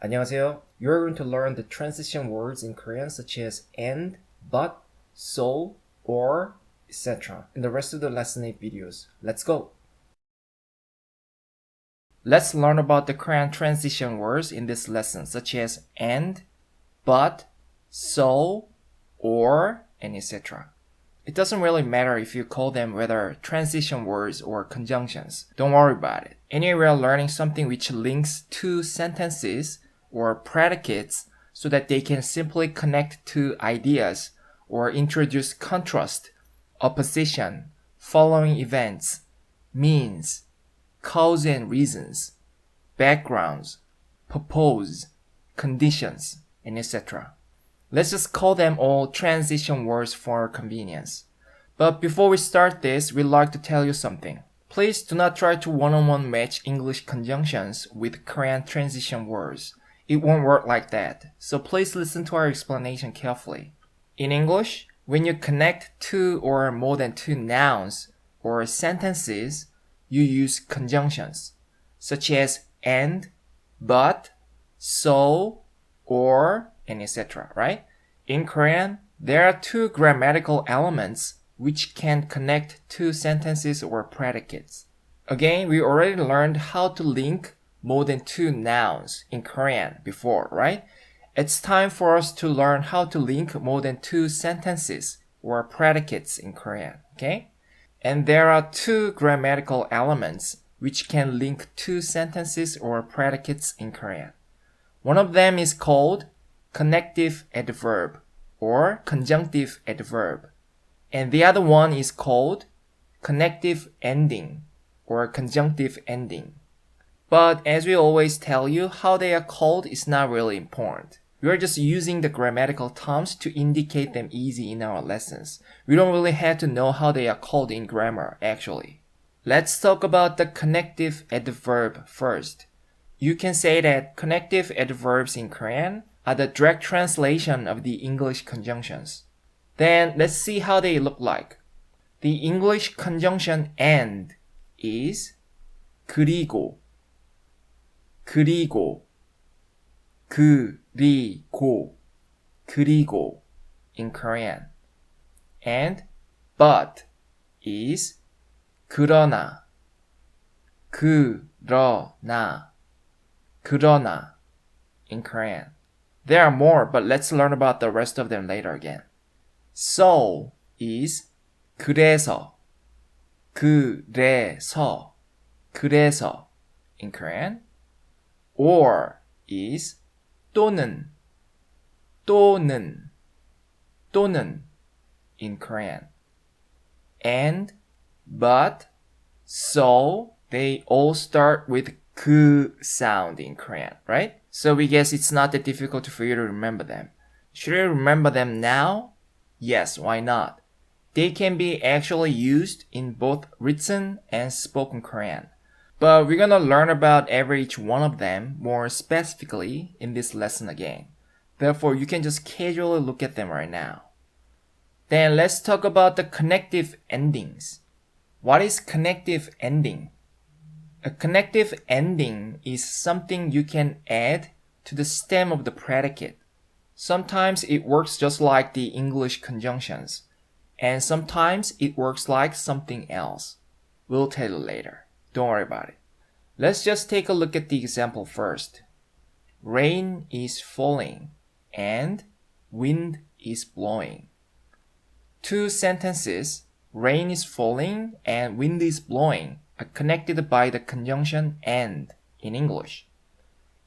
안녕하세요. You're going to learn the transition words in Korean such as and, but, so, or, etc. in the rest of the lesson 8 videos. Let's go! Let's learn about the Korean transition words in this lesson such as and, but, so, or, and etc. It doesn't really matter if you call them whether transition words or conjunctions. Don't worry about it. Anyway, we're learning something which links two sentences or predicates so that they can simply connect two ideas or introduce contrast, opposition, following events, means, cause and reasons, backgrounds, purpose, conditions, and etc. Let's just call them all transition words for convenience. But before we start this, we'd like to tell you something. Please do not try to one-on-one match English conjunctions with Korean transition words. It won't work like that, so please listen to our explanation carefully. In English, when you connect two or more than two nouns or sentences, you use conjunctions, such as and, but, so, or, and etc., right? In Korean, there are two grammatical elements which can connect two sentences or predicates. Again, we already learned how to link more than two nouns in Korean before, right? It's time for us to learn how to link more than two sentences or predicates in Korean, okay? And there are two grammatical elements which can link two sentences or predicates in Korean. One of them is called connective adverb or conjunctive adverb. And the other one is called connective ending or conjunctive ending. But as we always tell you, how they are called is not really important. We are just using the grammatical terms to indicate them easy in our lessons. We don't really have to know how they are called in grammar, actually. Let's talk about the connective adverb first. You can say that connective adverbs in Korean are the direct translation of the English conjunctions. Then let's see how they look like. The English conjunction and is 그리고, 그리고, 그리고, 그리고 in Korean. And but is 그러나, 그러나, 그러나 in Korean. There are more, but let's learn about the rest of them later again. So is 그래서, 그래서, 그래서 in Korean. Or is 또는, 또는, 또는 in Korean. And, but, so, they all start with 그 sound in Korean, right? So we guess it's not that difficult for you to remember them. Should you remember them now? Yes, why not? They can be actually used in both written and spoken Korean. But we're gonna learn about each one of them more specifically in this lesson again. Therefore, you can just casually look at them right now. Then let's talk about the connective endings. What is connective ending? A connective ending is something you can add to the stem of the predicate. Sometimes it works just like the English conjunctions, and sometimes it works like something else. We'll tell you later. Don't worry about it. Let's just take a look at the example first. Rain is falling and wind is blowing. Two sentences, rain is falling and wind is blowing, are connected by the conjunction and in English.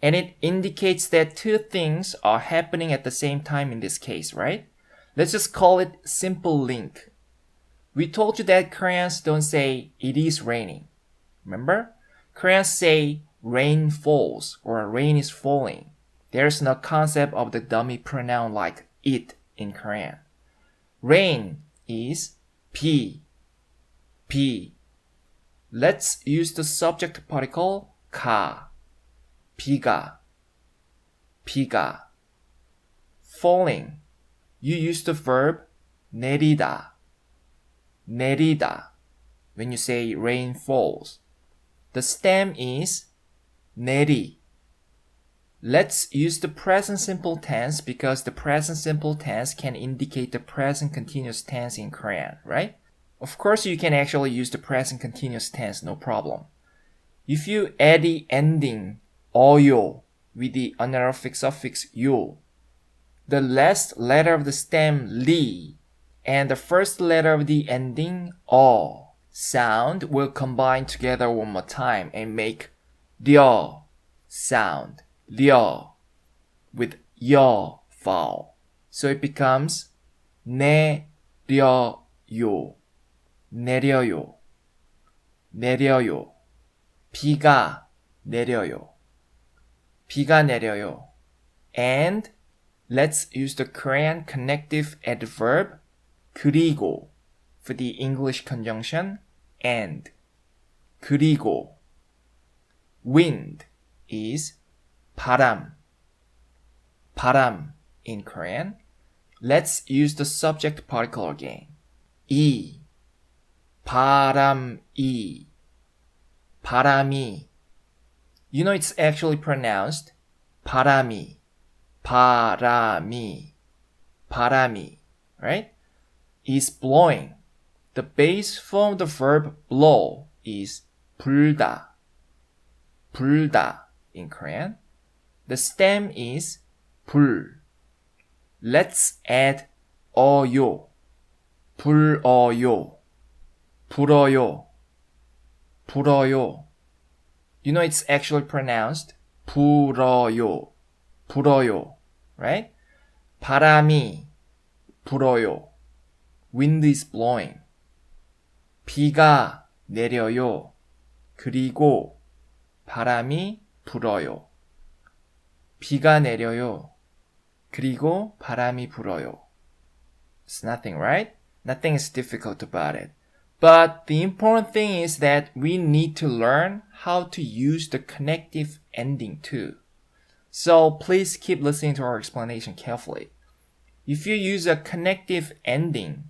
And it indicates that two things are happening at the same time in this case, right? Let's just call it simple link. We told you that Koreans don't say it is raining. Remember? Koreans say rain falls or rain is falling. There's no concept of the dummy pronoun like it in Korean. Rain is 비, 비. Let's use the subject particle 가, 비가, 비가. Falling. You use the verb 내리다, 내리다 when you say rain falls. The stem is 내리, let's use the present simple tense because the present simple tense can indicate the present continuous tense in Korean, right? Of course, you can actually use the present continuous tense, no problem. If you add the ending 어요 with the honorific suffix 요, the last letter of the stem 리 and the first letter of the ending 어 sound will combine together one more time and make 려 sound, 려 with 여 vowel. So it becomes 내려요, 내려요, 내려요. 비가 내려요, 비가 내려요. And let's use the Korean connective adverb 그리고 for the English conjunction and. 그리고 wind is 바람, 바람 in Korean. Let's use the subject particle again. 이, 바람이, 바람이. You know it's actually pronounced 바람이, 바람이, 바람이, right? Is blowing. The base form of the verb blow is 불다, 불다 in Korean. The stem is 불. Let's add 어요, 불어요, 불어요, 불어요. You know it's actually pronounced 불어요, 불어요, right? 바람이 불어요. Wind is blowing. 비가 내려요. 그리고 바람이 불어요. 비가 내려요. 그리고 바람이 불어요. It's nothing, right? Nothing is difficult about it. But the important thing is that we need to learn how to use the connective ending too. So please keep listening to our explanation carefully. If you use a connective ending,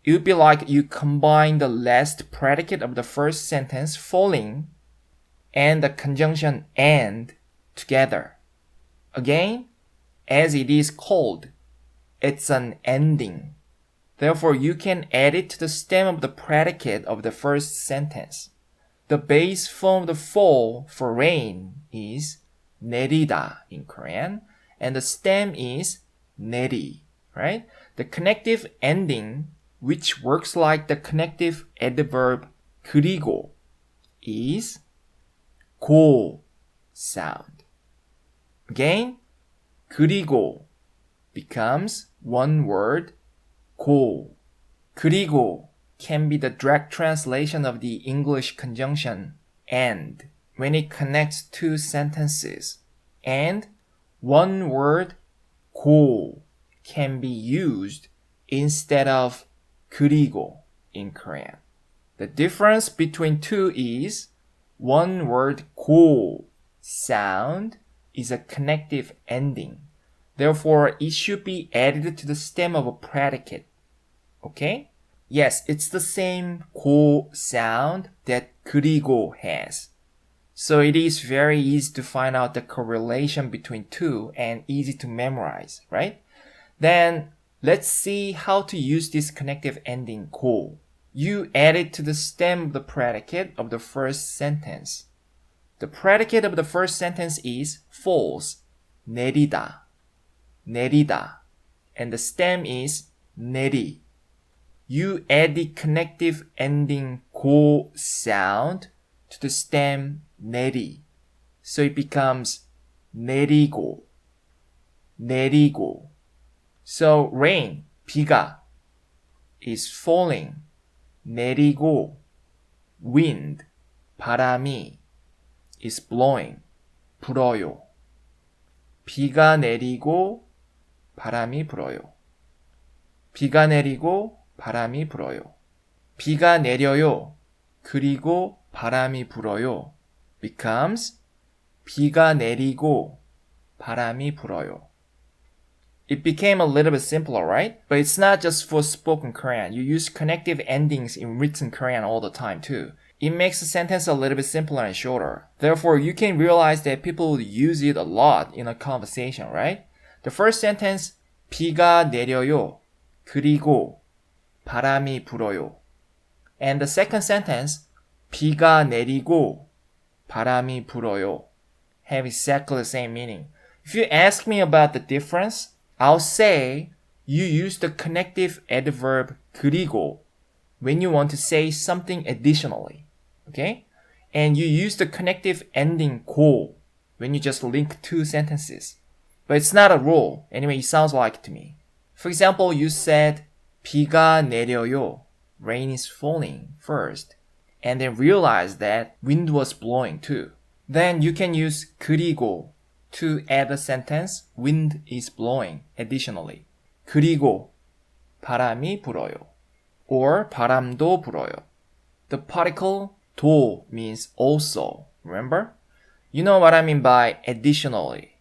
it would be like you combine the last predicate of the first sentence, falling, and the conjunction and together. Again, as it is called, it's an ending. Therefore, you can add it to the stem of the predicate of the first sentence. The base form of the fall for rain is 내리다 in Korean, and the stem is 내리, right? The connective ending, which works like the connective adverb 그리고, is 고 sound. Again, 그리고 becomes one word 고. 그리고 can be the direct translation of the English conjunction and when it connects two sentences. And one word 고 can be used instead of 그리고 in Korean. The difference between two is one word 고 sound is a connective ending. Therefore, it should be added to the stem of a predicate. Okay? Yes, it's the same 고 sound that 그리고 has. So it is very easy to find out the correlation between two and easy to memorize, right? Then let's see how to use this connective ending 고. You add it to the stem of the predicate of the first sentence. The predicate of the first sentence is falls, 내리다, 내리다, and the stem is 내리. You add the connective ending 고 sound to the stem 내리. So it becomes 내리고, 내리고. So rain, 비가, is falling, 내리고. Wind, 바람이, is blowing, 불어요. 비가 내리고 바람이 불어요. 비가 내리고 바람이 불어요. 비가 내려요. 그리고 바람이 불어요. becomes 비가 내리고 바람이 불어요. It became a little bit simpler, right? But it's not just for spoken Korean. You use connective endings in written Korean all the time too. it makes the sentence a little bit simpler and shorter. Therefore, you can realize that people would use it a lot in a conversation, right? The first sentence, 비가 내려요. 그리고 바람이 불어요. And the second sentence, 비가 내리고 바람이 불어요. Have exactly the same meaning. If you ask me about the difference, I'll say you use the connective adverb 그리고 when you want to say something additionally. Okay? And you use the connective ending 고 when you just link two sentences. But it's not a rule. Anyway, it sounds like it to me. For example, you said 비가 내려요. Rain is falling first. And then realize that wind was blowing too. Then you can use 그리고 to add a sentence wind is blowing additionally. 그리고 바람이 불어요. Or 바람도 불어요. The particle 도 means also, remember? You know what I mean by additionally,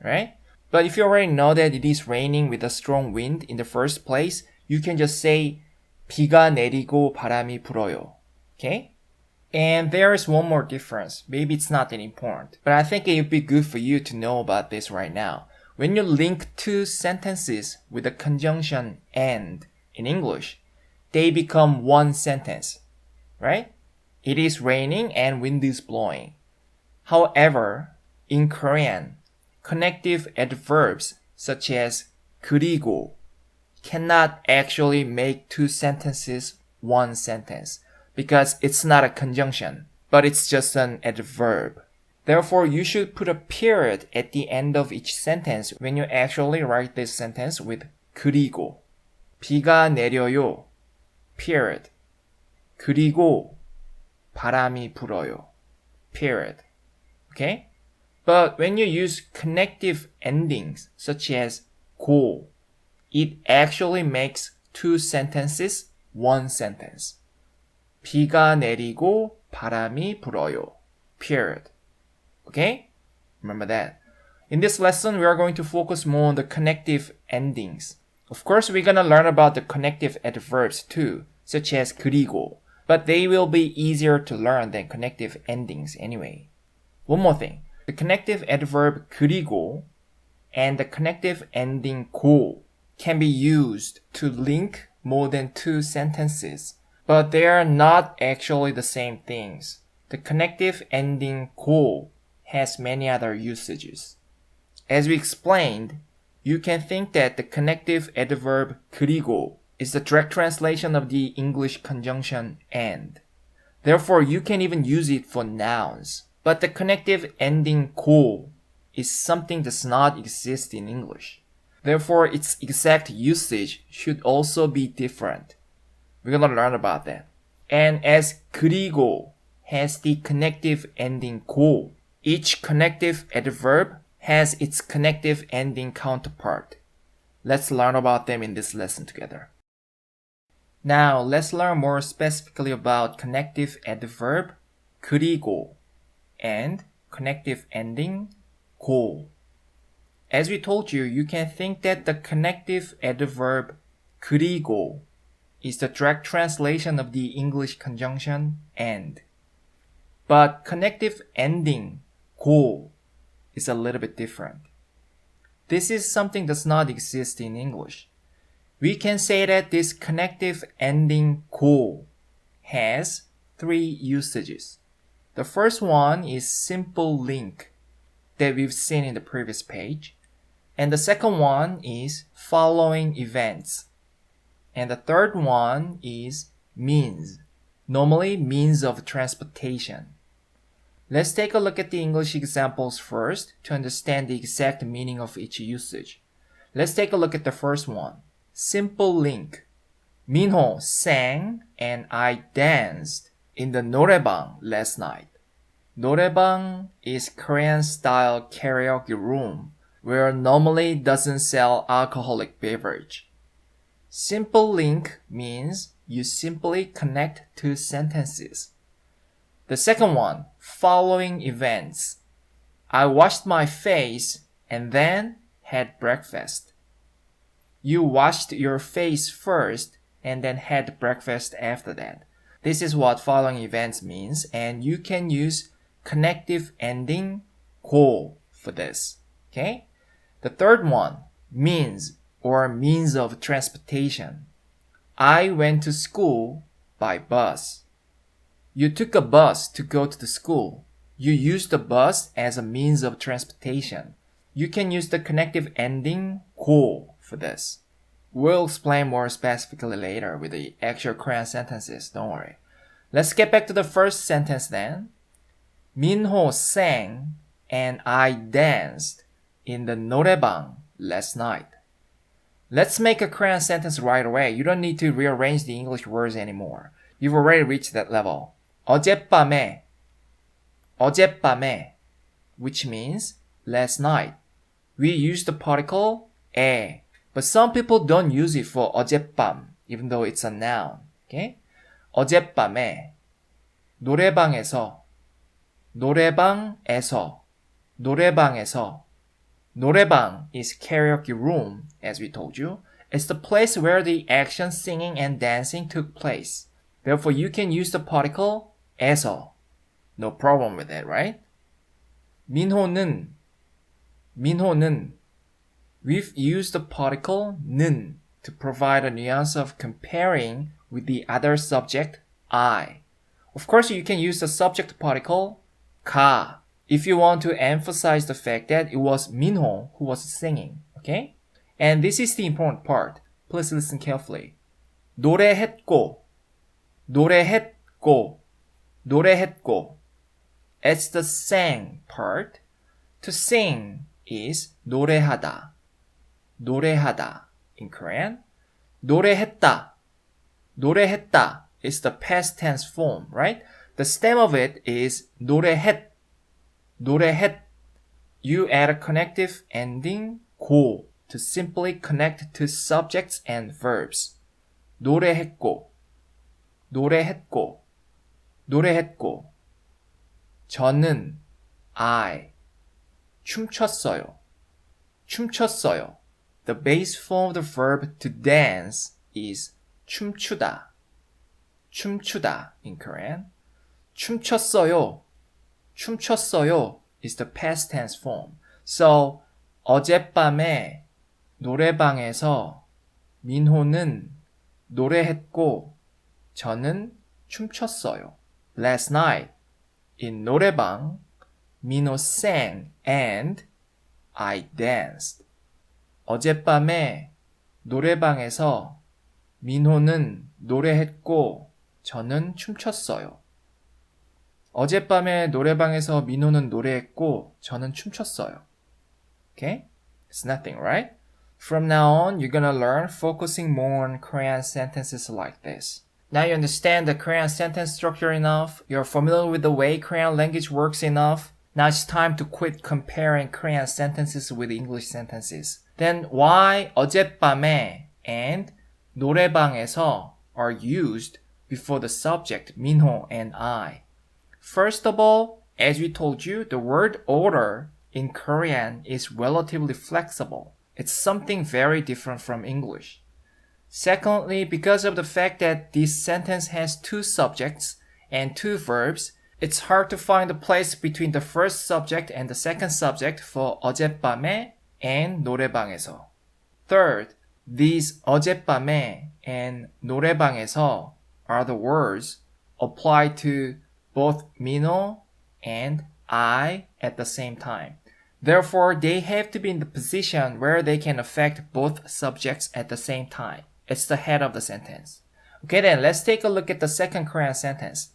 right? But if you already know that it is raining with a strong wind in the first place, you can just say 비가 내리고 바람이 불어요. Okay? And there is one more difference. Maybe it's not that important, but I think it would be good for you to know about this right now. When you link two sentences with the conjunction and in English, they become one sentence, right? It is raining and wind is blowing. However, in Korean, connective adverbs such as 그리고 cannot actually make two sentences one sentence because it's not a conjunction, but it's just an adverb. Therefore, you should put a period at the end of each sentence when you actually write this sentence with 그리고. 비가 내려요. Period. 그리고 바람이 불어요. Period. Okay? But when you use connective endings such as 고, it actually makes two sentences one sentence. 비가 내리고 바람이 불어요. Period. Okay? Remember that. In this lesson, we are going to focus more on the connective endings. Of course, we're going to learn about the connective adverbs too, such as 그리고, but they will be easier to learn than connective endings anyway. One more thing. The connective adverb 그리고 and the connective ending 고 can be used to link more than two sentences, but they are not actually the same things. The connective ending 고 has many other usages. As we explained, you can think that the connective adverb 그리고 is the direct translation of the English conjunction and. Therefore, you can even use it for nouns. But the connective ending 고 is something that does not exist in English. Therefore, its exact usage should also be different. We're going to learn about that. And as 그리고 has the connective ending 고, each connective adverb has its connective ending counterpart. Let's learn about them in this lesson together. Now, let's learn more specifically about connective adverb 그리고 and connective ending 고. As we told you, you can think that the connective adverb 그리고 is the direct translation of the English conjunction and. But connective ending 고 is a little bit different. This is something that does not exist in English. We can say that this connective ending 고 has three usages. The first one is simple link that we've seen in the previous page. And the second one is following events. And the third one is means, normally means of transportation. Let's take a look at the English examples first to understand the exact meaning of each usage. Let's take a look at the first one. Simple link. Minho sang and I danced in the 노래방 last night. 노래방 is Korean-style karaoke room where normally doesn't sell alcoholic beverage. Simple link means you simply connect two sentences. The second one, following events. I washed my face and then had breakfast. You washed your face first and then had breakfast after that. This is what following events means, and you can use connective ending 고 for this. Okay? The third one, means or means of transportation. I went to school by bus. You took a bus to go to the school. You used the bus as a means of transportation. You can use the connective ending 고 for this. We'll explain more specifically later with the actual Korean sentences, don't worry. Let's get back to the first sentence then. Minho sang and I danced in the 노래방 last night. Let's make a Korean sentence right away. You don't need to rearrange the English words anymore. You've already reached that level. 어젯밤에, which means last night. We use the particle 에, but some people don't use it for 어젯밤, even though it's a noun. Okay? 어젯밤에, 노래방에서, 노래방 is karaoke room, as we told you. It's the place where the action, singing, and dancing took place. Therefore, you can use the particle 에서. No problem with that, right? 민호는. We've used the particle 는 to provide a nuance of comparing with the other subject, I. Of course, you can use the subject particle 가 if you want to emphasize the fact that it was Minho who was singing, okay? And this is the important part. Please listen carefully. 노래했고. It's the sang part. To sing is 노래하다 in Korean. 노래했다 is the past tense form, right? The stem of it is 노래했. You add a connective ending 고 to simply connect to subjects and verbs. 노래했고. 저는 I 춤췄어요. The base form of the verb to dance is 춤추다 in Korean. 춤췄어요 is the past tense form. So 어젯밤에 노래방에서 민호는 노래했고 저는 춤췄어요. Last night in 노래방 민호 sang and I danced. 어젯밤에 노래방에서 민호는 노래했고 저는 춤췄어요. 어젯밤에 노래방에서 민호는 노래했고 저는 춤췄어요. Okay? It's nothing, right? From now on, you're gonna learn focusing more on Korean sentences like this. Now you understand the Korean sentence structure enough, you're familiar with the way Korean language works enough, now it's time to quit comparing Korean sentences with English sentences. Then why 어젯밤에 and 노래방에서 are used before the subject 민호 and I? First of all, as we told you, the word order in Korean is relatively flexible. It's something very different from English. Secondly, because of the fact that this sentence has two subjects and two verbs, it's hard to find a place between the first subject and the second subject for 어젯밤에 and 노래방에서. Third, these 어젯밤에 and 노래방에서 are the words applied to both 민호 and I at the same time. Therefore, they have to be in the position where they can affect both subjects at the same time. It's the head of the sentence. Okay, then let's take a look at the second Korean sentence.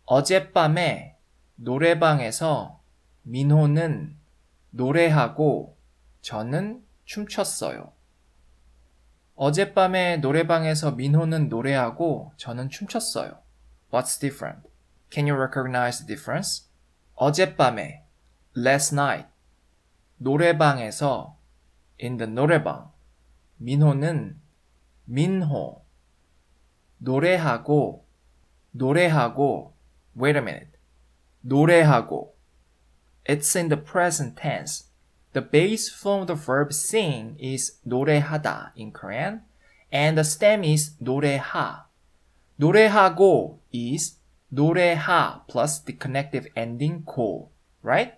어젯밤에 노래방에서 민호는 노래하고 저는 춤췄어요. 어젯밤에 노래방에서 민호는 노래하고 저는 춤췄어요. What's different? Can you recognize the difference? 어젯밤에, last night. 노래방에서, in the 노래방. 민호는, 민호. 노래하고, wait a minute. 노래하고. It's in the present tense. The base form of the verb sing is 노래하다 in Korean, and the stem is 노래하. 노래하고 is 노래하 plus the connective ending 고, right?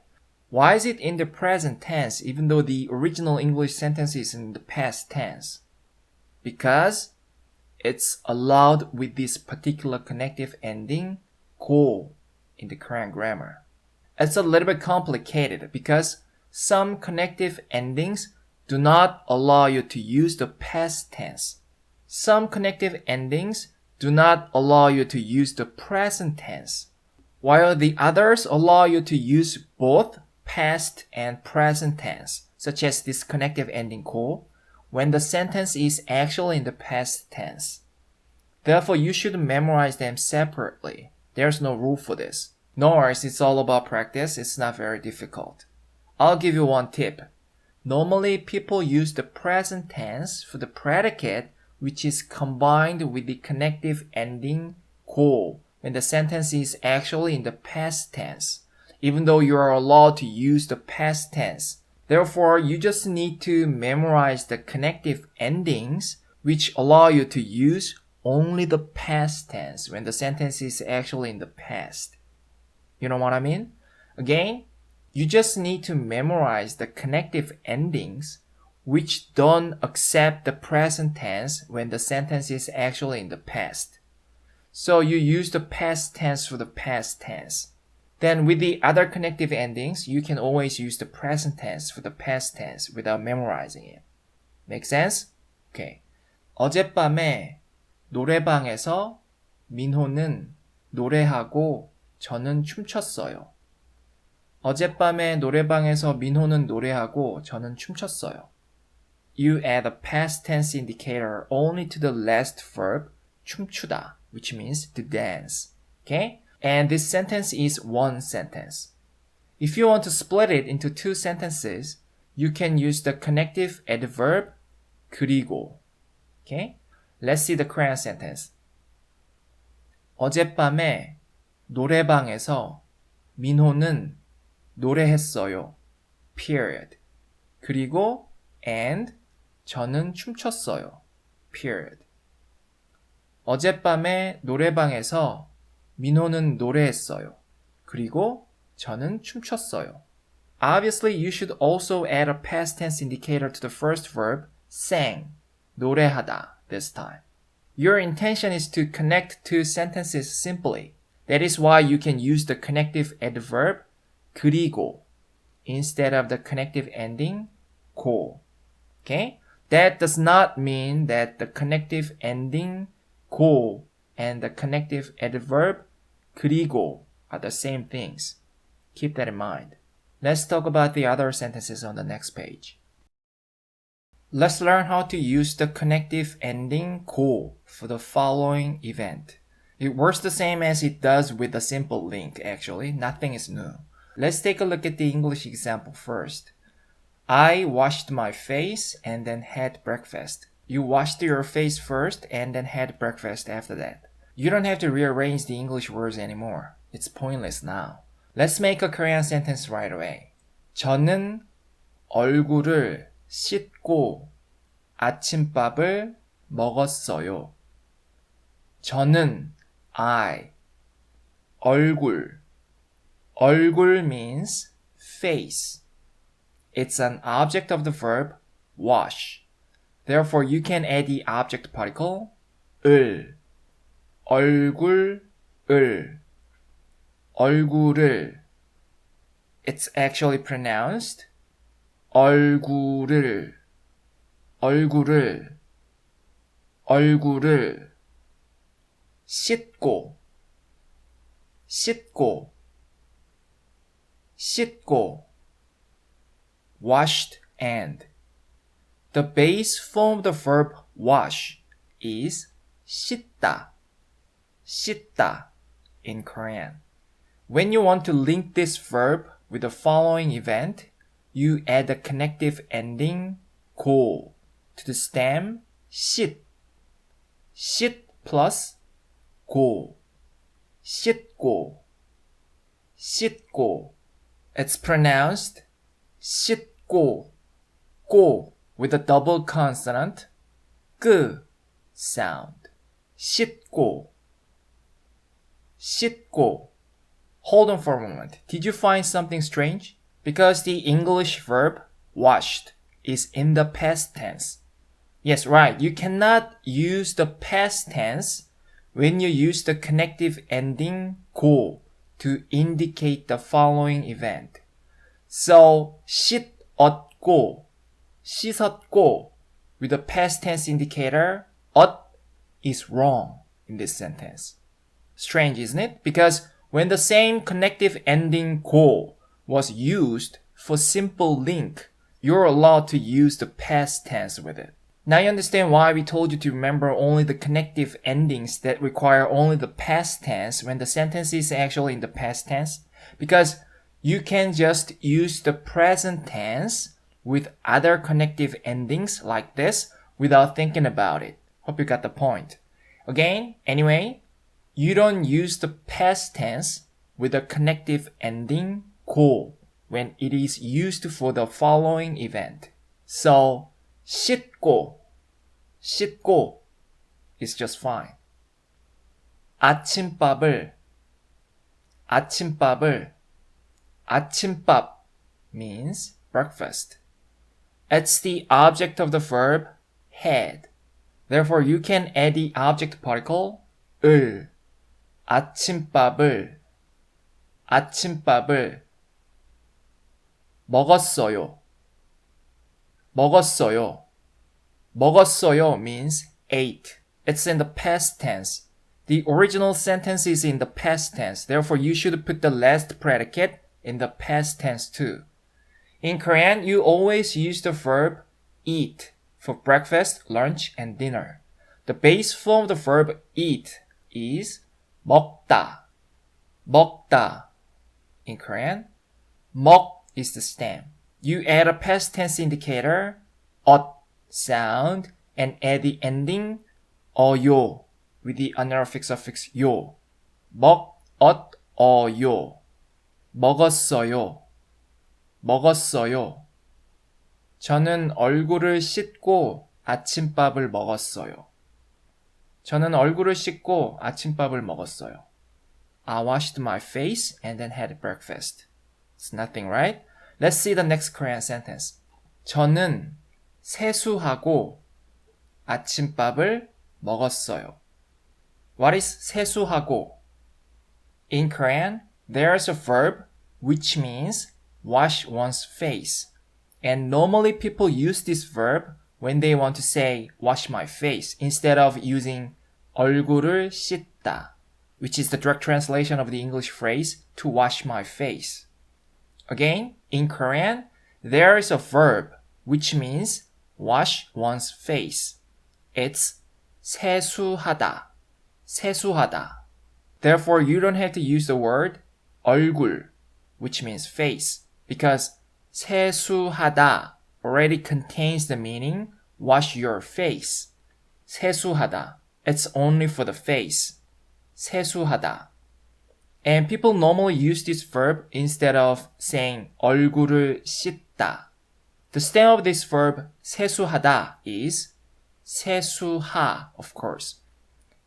Why is it in the present tense even though the original English sentence is in the past tense? Because it's allowed with this particular connective ending 고 in the Korean grammar. It's a little bit complicated because some connective endings do not allow you to use the past tense. Some connective endings do not allow you to use the present tense, while the others allow you to use both past and present tense, such as this connective ending 고, when the sentence is actually in the past tense. Therefore, you should memorize them separately. There's no rule for this. No worries, it's all about practice. It's not very difficult. I'll give you one tip. Normally, people use the present tense for the predicate which is combined with the connective ending 고 when the sentence is actually in the past tense, even though you are allowed to use the past tense. Therefore, you just need to memorize the connective endings which allow you to use only the past tense when the sentence is actually in the past. You know what I mean? Again, you just need to memorize the connective endings which don't accept the present tense when the sentence is actually in the past. So you use the past tense for the past tense. Then with the other connective endings, you can always use the present tense for the past tense without memorizing it. Make sense? Okay. 어젯밤에 노래방에서 민호는 노래하고 저는 춤췄어요. 어젯밤에 노래방에서 민호는 노래하고 저는 춤췄어요. You add a past tense indicator only to the last verb 춤추다, which means to dance. Okay? And this sentence is one sentence. If you want to split it into two sentences, you can use the connective adverb 그리고. Okay? Let's see the Korean sentence. 어젯밤에 노래방에서 민호는 노래했어요. Period. 그리고 and 저는 춤췄어요. Period. 어젯밤에 노래방에서 민호는 노래했어요. 그리고 저는 춤췄어요. Obviously, you should also add a past tense indicator to the first verb, sang, 노래하다, this time. Your intention is to connect two sentences simply. That is why you can use the connective adverb 그리고 instead of the connective ending 고. Okay? That does not mean that the connective ending 고 and the connective adverb 그리고 are the same things. Keep that in mind. Let's talk about the other sentences on the next page. Let's learn how to use the connective ending 고 for the following event. It works the same as it does with a simple link, actually. Nothing is new. Let's take a look at the English example first. I washed my face and then had breakfast. You washed your face first and then had breakfast after that. You don't have to rearrange the English words anymore. It's pointless now. Let's make a Korean sentence right away. 저는 얼굴을 씻고 아침밥을 먹었어요. 저는 I. 얼굴. 얼굴 means face. It's an object of the verb wash. Therefore, you can add the object particle 을. 얼굴을. 얼굴을. It's actually pronounced 얼굴을. 얼굴을. 얼굴을. 씻고. 씻고. 씻고. Washed and. The base form of the verb wash is 씻다. 씻다 in Korean. When you want to link this verb with the following event, you add the connective ending 고 to the stem 씻. 씻 plus 고. 씻고. 씻고. It's pronounced 씻고. 고 with a double consonant 끄 sound. 씻고. 씻고. Hold on for a moment. Did you find something strange? Because the English verb washed is in the past tense. Yes, right. You cannot use the past tense when you use the connective ending 고 to indicate the following event. So, 씻었고, 씻었고 with the past tense indicator, 엇 is wrong in this sentence. Strange, isn't it? Because when the same connective ending 고 was used for simple link, you're allowed to use the past tense with it. Now you understand why we told you to remember only the connective endings that require only the past tense when the sentence is actually in the past tense? Because you can just use the present tense with other connective endings like this without thinking about it. Hope you got the point. Again, anyway, you don't use the past tense with a connective ending 고 when it is used for the following event. So, 씻고 is just fine. 아침밥 means breakfast. It's the object of the verb had. Therefore, you can add the object particle 을. 아침밥을 먹었어요 means ate. It's in the past tense. The original sentence is in the past tense. Therefore, you should put the last predicate in the past tense too. In Korean, you always use the verb eat for breakfast, lunch, and dinner. The base form of the verb eat is 먹다. In Korean, 먹 is the stem. You add a past tense indicator, 엇 sound, and add the ending 어요 with the honorific suffix 요. 먹, 엇, 어요. 먹었어요. 저는 얼굴을 씻고 아침밥을 먹었어요. I washed my face and then had breakfast. It's nothing, right? Let's see the next Korean sentence. 저는 세수하고 아침밥을 먹었어요. What is 세수하고? In Korean, there is a verb which means wash one's face. And normally people use this verb when they want to say wash my face instead of using 얼굴을 씻다, which is the direct translation of the English phrase to wash my face. Again, in Korean, there is a verb which means wash one's face. It's 세수하다. Therefore, you don't have to use the word 얼굴, which means face, because 세수하다 already contains the meaning wash your face. 세수하다. It's only for the face. 세수하다. And people normally use this verb instead of saying 얼굴을 씻다. The stem of this verb 세수하다 is 세수하, of course.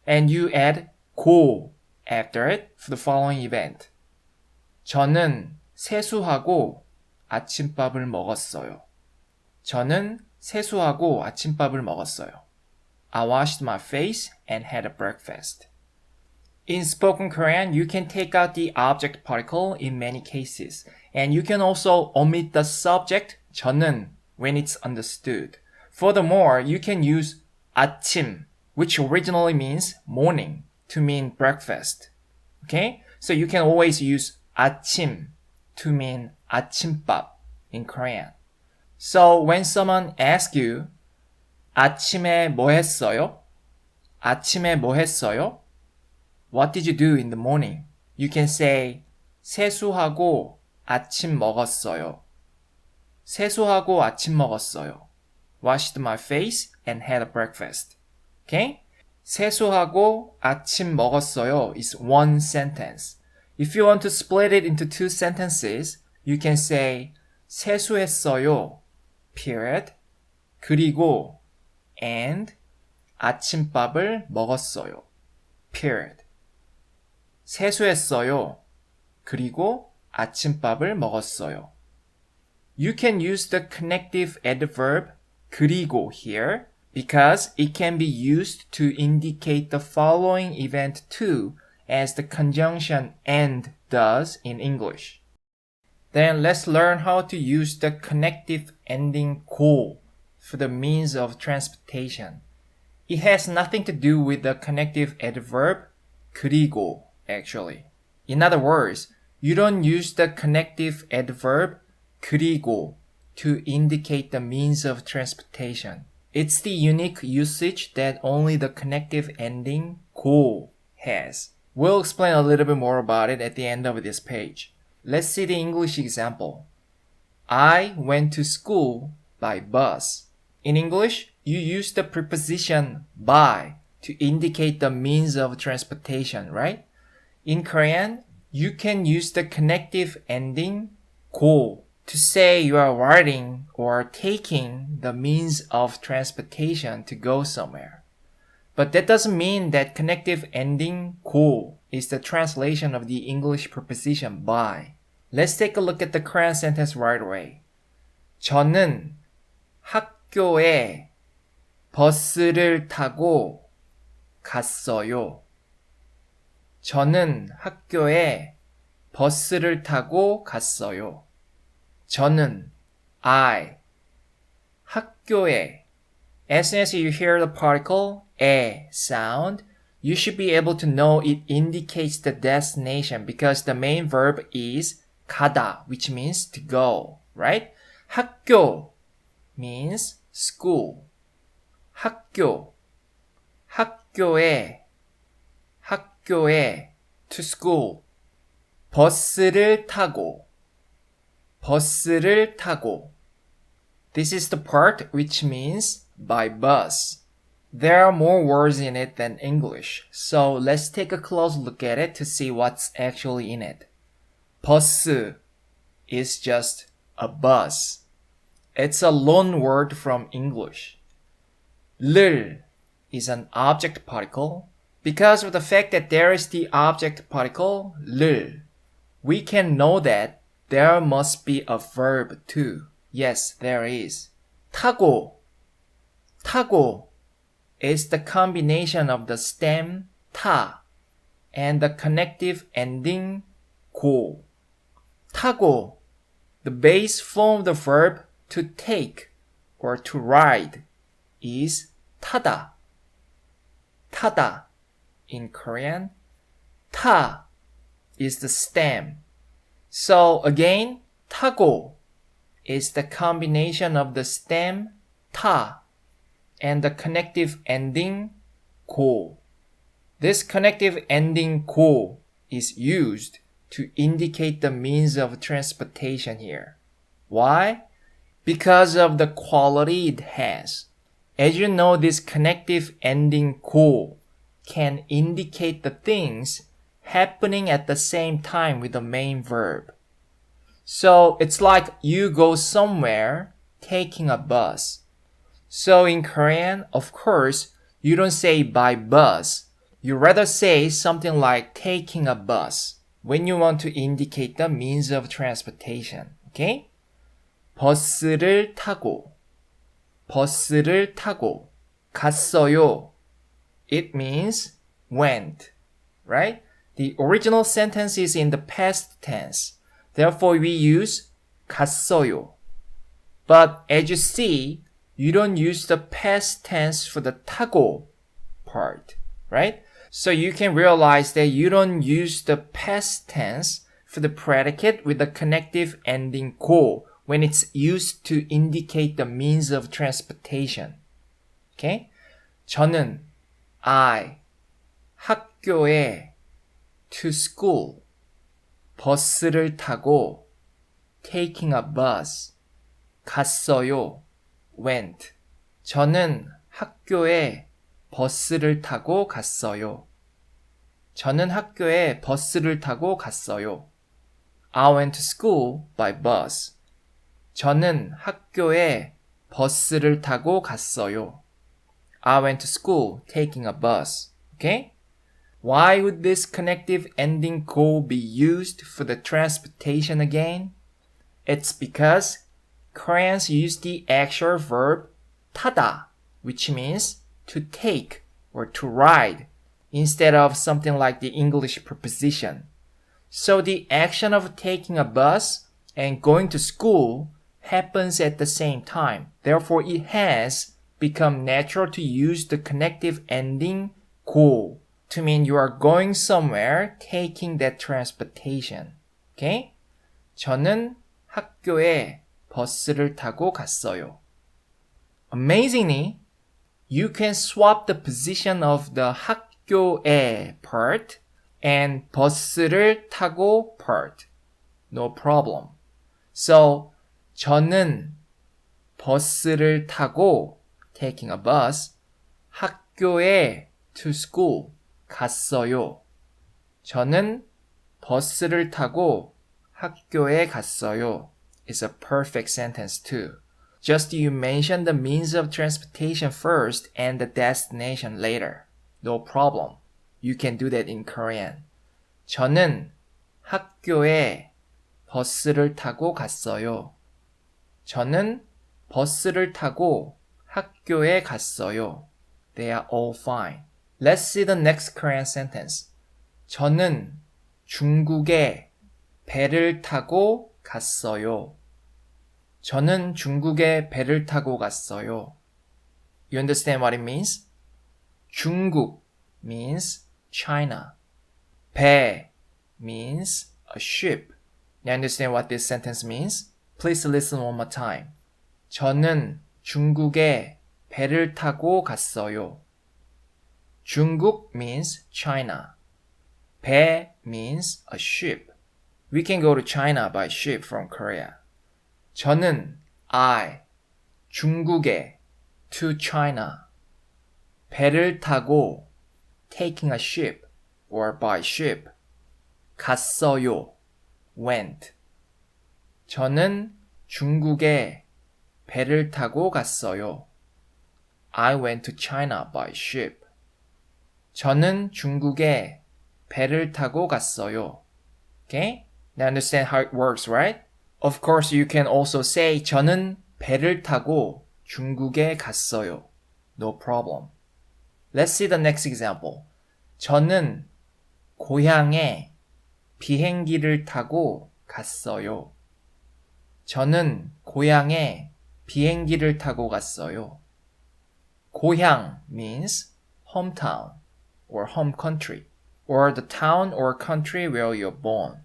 And you add 고 after it for the following event. 저는 세수하고 아침밥을 먹었어요. I washed my face and had a breakfast. In spoken Korean, you can take out the object particle in many cases. And you can also omit the subject, 저는, when it's understood. Furthermore, you can use 아침, which originally means morning, to mean breakfast. Okay? So you can always use 아침 to mean 아침밥 in Korean. So when someone asks you, 아침에 뭐 했어요? What did you do in the morning? You can say 세수하고 아침 먹었어요. Washed my face and had a breakfast. Okay? 세수하고 아침 먹었어요 is one sentence. If you want to split it into two sentences, you can say 세수했어요, period, 그리고 and 아침밥을 먹었어요, period. 세수했어요. 그리고 아침밥을 먹었어요. You can use the connective adverb 그리고 here because it can be used to indicate the following event too, as the conjunction and does in English. Then let's learn how to use the connective ending 고 for the means of transportation. It has nothing to do with the connective adverb 그리고 actually. In other words, you don't use the connective adverb 그리고 to indicate the means of transportation. It's the unique usage that only the connective ending 고 has. We'll explain a little bit more about it at the end of this page. Let's see the English example. I went to school by bus. In English, you use the preposition by to indicate the means of transportation, right? In Korean, you can use the connective ending 고 to say you are riding or taking the means of transportation to go somewhere. But that doesn't mean that connective ending 고 is the translation of the English preposition by. Let's take a look at the Korean sentence right away. 저는 학교에 버스를 타고 갔어요. 저는 학교에 버스를 타고 갔어요. 저는 I 학교에 As soon as you hear the particle 에 sound, you should be able to know it indicates the destination because the main verb is 가다, which means to go, right? 학교 means school. 학교, 학교에 to school. 버스를 타고 This is the part which means by bus. There are more words in it than English, so let's take a close look at it to see what's actually in it. 버스 is just a bus. It's a loan word from English. 를 is an object particle. Because of the fact that there is the object particle 를, we can know that there must be a verb too. Yes, there is. 타고 is the combination of the stem 타 and the connective ending 고. 타고, the base form of the verb to take or to ride is 타다. In Korean, 타 is the stem. So again, 타고 is the combination of the stem 타 and the connective ending 고. This connective ending 고 is used to indicate the means of transportation here. Why? Because of the quality it has. As you know, this connective ending 고 can indicate the things happening at the same time with the main verb. So it's like you go somewhere taking a bus. So in Korean, of course, you don't say by bus. You rather say something like taking a bus when you want to indicate the means of transportation. Okay? 버스를 타고 갔어요. It means went, right? The original sentence is in the past tense. Therefore, we use 갔어요. But as you see, you don't use the past tense for the 타고 part, right? So you can realize that you don't use the past tense for the predicate with the connective ending 고 when it's used to indicate the means of transportation. Okay? 저는 I 학교에 to school 버스를 타고 taking a bus 갔어요 went. 저는 학교에 버스를 타고 갔어요. I went to school by bus. 저는 학교에 버스를 타고 갔어요. I went to school taking a bus. Okay? Why would this connective ending go be used for the transportation again? It's because Koreans use the actual verb 타다, which means to take or to ride, instead of something like the English preposition. So the action of taking a bus and going to school happens at the same time. Therefore, it has become natural to use the connective ending 고 to mean you are going somewhere taking that transportation. Okay? 저는 학교에 버스를 타고 갔어요. Amazingly, you can swap the position of the 학교에 part and 버스를 타고 part. No problem. So, 저는 버스를 타고 taking a bus 학교에 to school 갔어요. 저는 버스를 타고 학교에 갔어요. It's a perfect sentence too. Just you mention the means of transportation first and the destination later. No problem. You can do that in Korean. 저는 학교에 버스를 타고 갔어요. 저는 버스를 타고 학교에 갔어요. They are all fine. Let's see the next Korean sentence. 저는 중국에 배를 타고 갔어요. 저는 중국에 배를 타고 갔어요. You understand what it means? 중국 means China. 배 means a ship. You understand what this sentence means? Please listen one more time. 저는 중국에 배를 타고 갔어요. 중국 means China. 배 means a ship. We can go to China by ship from Korea. 저는 I 중국에 to China 배를 타고 taking a ship or by ship 갔어요 went. 저는 중국에 배를 타고 갔어요. I went to China by ship. 저는 중국에 배를 타고 갔어요. Okay? Now understand how it works, right? Of course, you can also say 저는 배를 타고 중국에 갔어요. No problem. Let's see the next example. 저는 고향에 비행기를 타고 갔어요. 저는 고향에 비행기를 타고 갔어요. 고향 means hometown or home country or the town or country where you're born.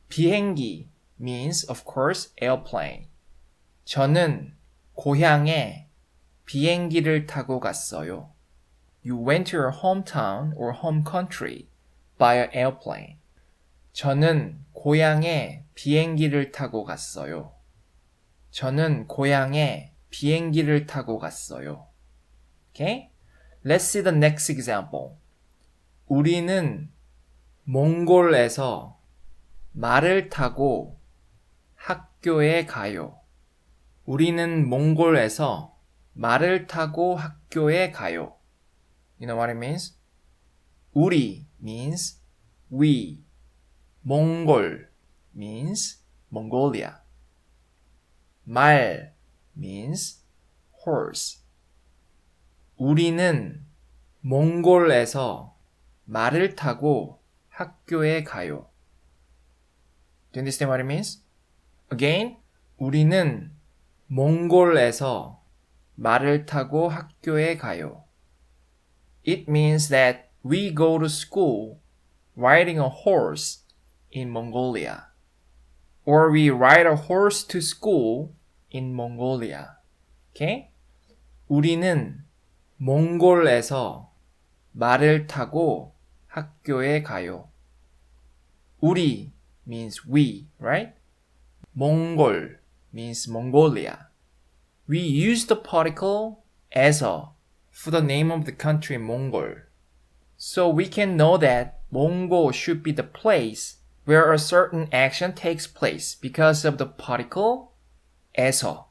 비행기 means, of course, airplane. 저는 고향에 비행기를 타고 갔어요. You went to your hometown or home country by an airplane. 저는 고향에 비행기를 타고 갔어요. 저는 고향에 비행기를 타고 갔어요. Okay? Let's see the next example. 우리는 몽골에서 말을 타고 학교에 가요. 우리는 몽골에서 말을 타고 학교에 가요. You know what it means? 우리 means we. 몽골 means Mongolia. 말 means horse. 우리는 몽골에서 말을 타고 학교에 가요. Do you understand what it means? Again, 우리는 몽골에서 말을 타고 학교에 가요. It means that we go to school riding a horse in Mongolia. Or we ride a horse to school in Mongolia. Okay? 우리는 몽골에서 말을 타고 학교에 가요. 우리 means we, right? 몽골 means Mongolia. We use the particle 에서 for the name of the country Mongol. So we can know that Mongol should be the place where a certain action takes place because of the particle 에서,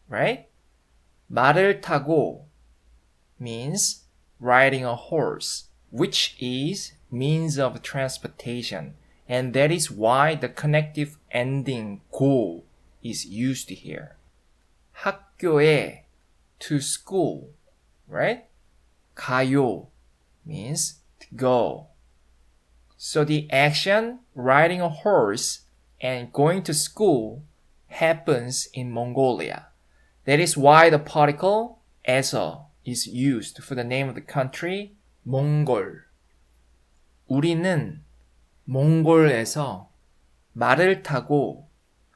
right? 말을 타고 means riding a horse. which is means of transportation. And that is why the connective ending 고 is used here. 학교에, to school, right? 가요 means to go. So the action, riding a horse and going to school, happens in Mongolia. That is why the particle 에서 is used for the name of the country, 몽골. 우리는 몽골에서 말을 타고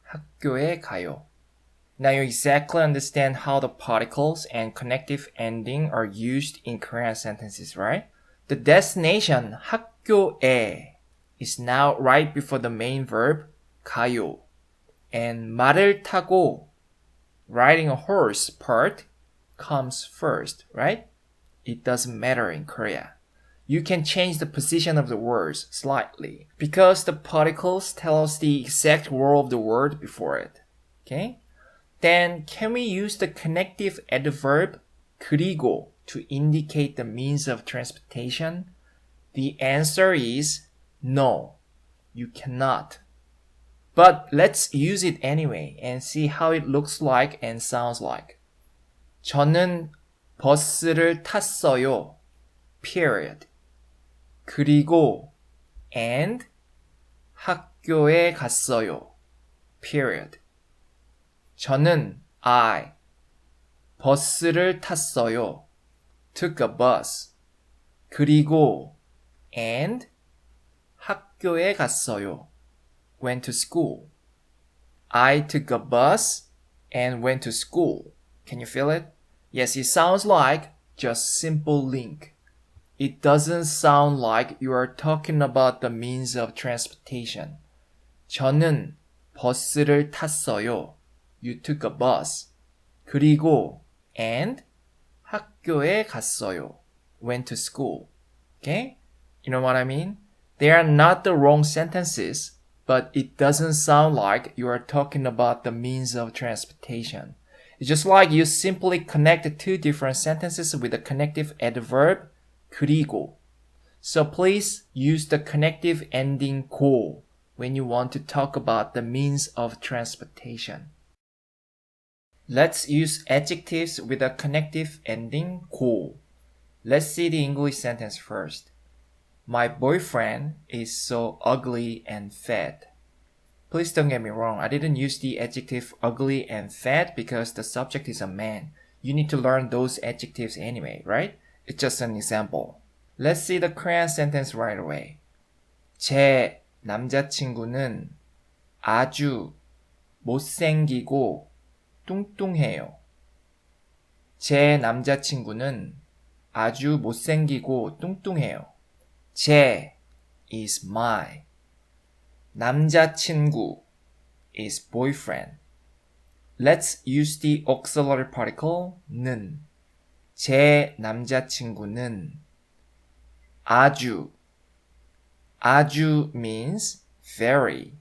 학교에 가요. Now you exactly understand how the particles and connective ending are used in Korean sentences, right? The destination 학교에 is now right before the main verb 가요. And 말을 타고, riding a horse part comes first, right? It doesn't matter in Korea. You can change the position of the words slightly because the particles tell us the exact role of the word before it. Okay? Then can we use the connective adverb 그리고 to indicate the means of transportation? The answer is no. You cannot. But let's use it anyway and see how it looks like and sounds like. 저는 버스를 탔어요. Period. 그리고 and 학교에 갔어요. Period. 저는 I 버스를 탔어요. Took a bus. 그리고 and 학교에 갔어요. Went to school. I took a bus and went to school. Can you feel it? Yes, it sounds like just simple link. It doesn't sound like you are talking about the means of transportation. 저는 버스를 탔어요. You took a bus. 그리고 and 학교에 갔어요. Went to school. Okay? You know what I mean? They are not the wrong sentences, but it doesn't sound like you are talking about the means of transportation. It's just like you simply connect two different sentences with a connective adverb 그리고. So please use the connective ending 고 when you want to talk about the means of transportation. Let's use adjectives with a connective ending 고. Let's see the English sentence first. My boyfriend is so ugly and fat. Please don't get me wrong, I didn't use the adjective ugly and fat because the subject is a man. You need to learn those adjectives anyway, right? It's just an example. Let's see the Korean sentence right away. 제 남자친구는 아주 못생기고 뚱뚱해요. 제 남자친구는 아주 못생기고 뚱뚱해요. 제 is my. 남자친구 is boyfriend. Let's use the auxiliary particle 는. 제 남자친구는 아주. 아주 means very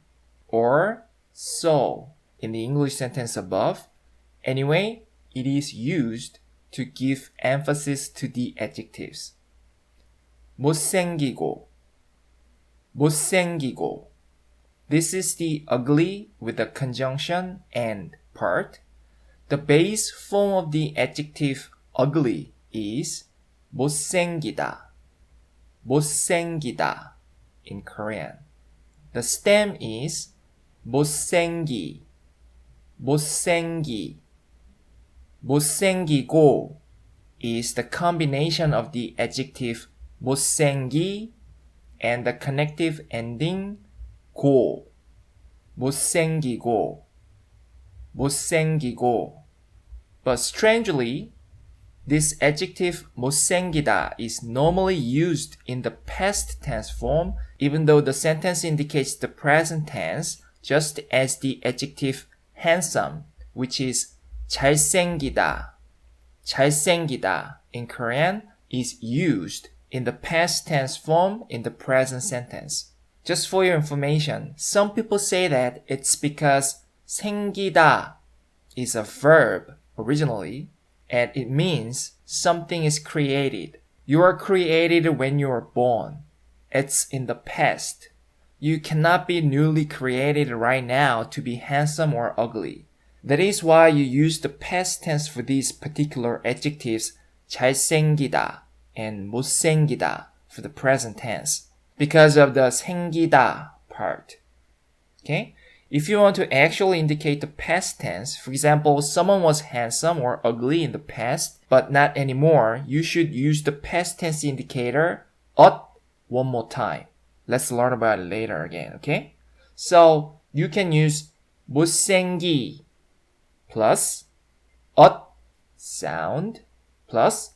or so in the English sentence above. Anyway, it is used to give emphasis to the adjectives. 못생기고. 못생기고. This is the ugly with the conjunction and part. The base form of the adjective ugly is 못생기다. 못생기다 in Korean. The stem is 못생기. 못생기. 못생기고 is the combination of the adjective 못생기 and the connective ending 고. 못생기고. 못생기고. But strangely, this adjective 못생기다 is normally used in the past tense form, even though the sentence indicates the present tense, just as the adjective handsome, which is 잘생기다. 잘생기다 in Korean is used in the past tense form in the present sentence. Just for your information, some people say that it's because 생기다 is a verb originally, and it means something is created. You are created when you were born. It's in the past. You cannot be newly created right now to be handsome or ugly. That is why you use the past tense for these particular adjectives 잘생기다 and 못생기다 for the present tense because of the 생기다 part. Okay? If you want to actually indicate the past tense, for example, someone was handsome or ugly in the past, but not anymore, you should use the past tense indicator 엇 one more time. Let's learn about it later again, okay? So, you can use 못생기 plus 엇 sound plus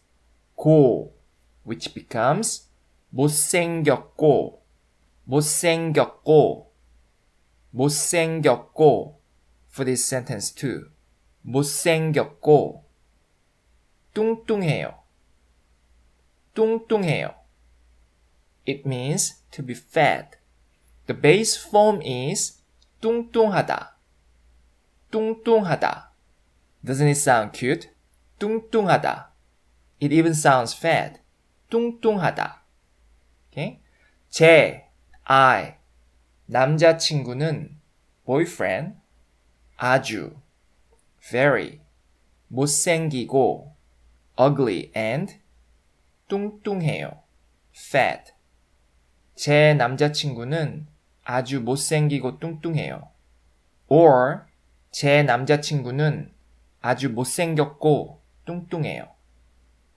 고, which becomes 못생겼고, 못생겼고, 못생겼고 for this sentence too. 못생겼고 뚱뚱해요. 뚱뚱해요. It means to be fat. The base form is 뚱뚱하다. 뚱뚱하다. Doesn't it sound cute? 뚱뚱하다. It even sounds fat. 뚱뚱하다. Okay? I 남자친구는 boyfriend 아주 very 못생기고 ugly and 뚱뚱해요 fat. 제 남자친구는 아주 못생기고 뚱뚱해요. or 제 남자친구는 아주 못생겼고 뚱뚱해요.